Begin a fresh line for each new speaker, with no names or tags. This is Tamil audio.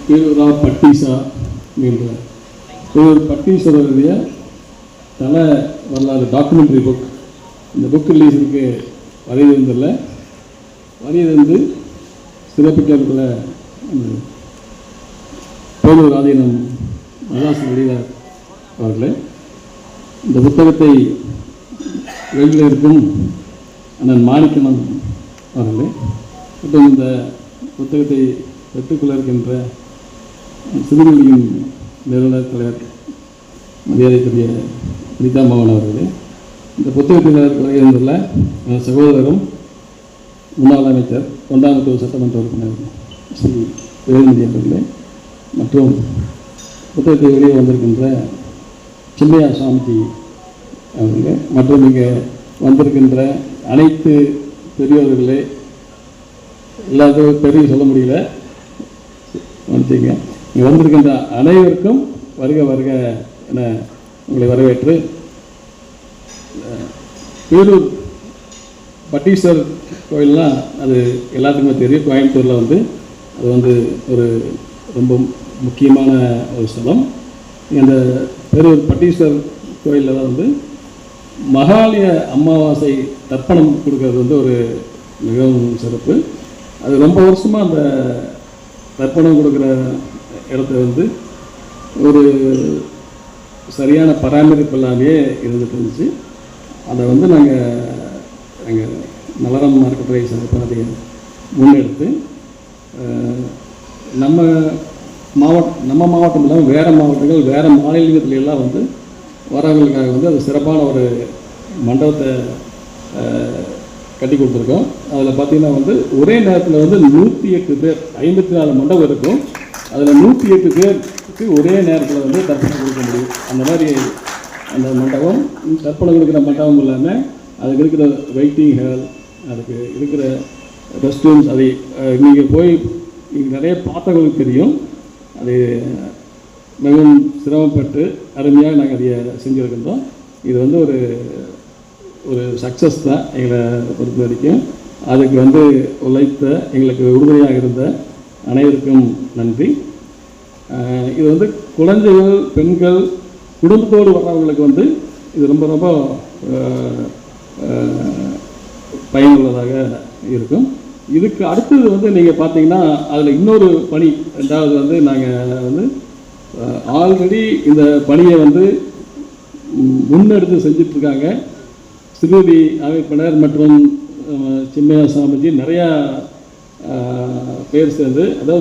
பேரூரா பட்டீசா என்ற பேரூர் பட்டீஸ்வரருடைய தல வரலாறு டாக்குமெண்ட்ரி புக். இந்த புக் ரிலீஸுக்கு வரையிலிருந்து சிறப்பிக்கல பேரூர் ஆதீனம் மதாசு வெளியார் அவர்களே. இந்த புத்தகத்தை வெளியில் இருக்கும் அண்ணன் மாணிக்கமன் அவர்களே மற்றும் இந்த புத்தகத்தை பெற்றுக்கொள்ள இருக்கின்ற சிறுமொழியின் நிறுவனர் தலைவர் மரியாதைக்குரிய அனிதா மோகன் அவர்களே, இந்த புத்தகத்தில் வருகின்ற சகோதரரும் முன்னாள் அமைச்சர் தொண்டாமுத்தூர் சட்டமன்ற உறுப்பினர் ஸ்ரீ வேலுமதி அவர்களே மற்றும் புத்தகத்தை வெளியே வந்திருக்கின்ற சின்னையா சாமிஜி அவர்களே மற்றும் இங்கே வந்திருக்கின்ற அனைத்து பெரியவர்களே, எல்லாத்தையும் பெரிய சொல்ல முடியல நினச்சிங்க. இங்கே வந்திருக்கின்ற அனைவருக்கும் வருக வருக என உங்களை வரவேற்று, பேரூர் பட்டீஸ்வரர் கோயில்னால் அது எல்லாத்துக்குமே தெரியும். கோயம்புத்தூரில் அது ஒரு ரொம்ப முக்கியமான ஒரு ஸ்தலம். இந்த பேரூர் பட்டீஸ்வரர் கோயிலில் தான் மகாலய அமாவாசை தர்ப்பணம் கொடுக்கறது ஒரு மிகவும் சிறப்பு. அது ரொம்ப வருஷமாக அந்த தர்ப்பணம் கொடுக்குற இடத்த ஒரு சரியான பராமரிப்பு இல்லாமே இருந்துட்டு இருந்துச்சு. அதை நாங்கள் நலரம் மார்க்கெட்டுறை அதை முன்னெடுத்து நம்ம மாவட்டம் இல்லாமல் வேறு மாவட்டங்கள் வேறு மாநிலத்திலெல்லாம் வரவங்களுக்காக அது சிறப்பான ஒரு மண்டபத்தை கட்டி கொடுத்துருக்கோம். அதில் பார்த்திங்கன்னா ஒரே நேரத்தில் 108 பேர், 54 மண்டபம் இருக்கும். அதில் 108 பேருக்கு ஒரே நேரத்தில் தர்ப்பணம் கொடுக்க முடியும். அந்த மாதிரி அந்த மண்டபம் தர்ப்பணம் கொடுக்குற மண்டபம் இல்லாமல் அதுக்கு இருக்கிற வெயிட்டிங் ஹால், அதுக்கு இருக்கிற ரெஸ்ட் ரூம்ஸ், அதை நீங்கள் போய் நீங்கள் நிறைய பார்த்தவங்களுக்கு தெரியும். அது மிகவும் சிரமப்பட்டு அருமையாக நாங்கள் அதை செஞ்சுருக்கின்றோம். இது ஒரு சக்ஸஸ் தான் எங்களை பொறுத்த வரைக்கும். அதுக்கு உழைத்த எங்களுக்கு உறுதுணையாக இருந்த அனைவருக்கும் நன்றி. இது குழந்தைகள், பெண்கள், குடும்பத்தோடு வர்றவங்களுக்கு இது ரொம்ப ரொம்ப பயனுள்ளதாக இருக்கும். இதுக்கு அடுத்தது நீங்கள் பார்த்தீங்கன்னா அதில் இன்னொரு பணி, ரெண்டாவது நாங்கள் ஆல்ரெடி இந்த பணியை முன்னெடுத்து செஞ்சிட்ருக்காங்க. சிறுவதி அமைப்பினர் மற்றும் சின்னையா சாமிஜி நிறையா பேர் சேர்ந்து, அதாவது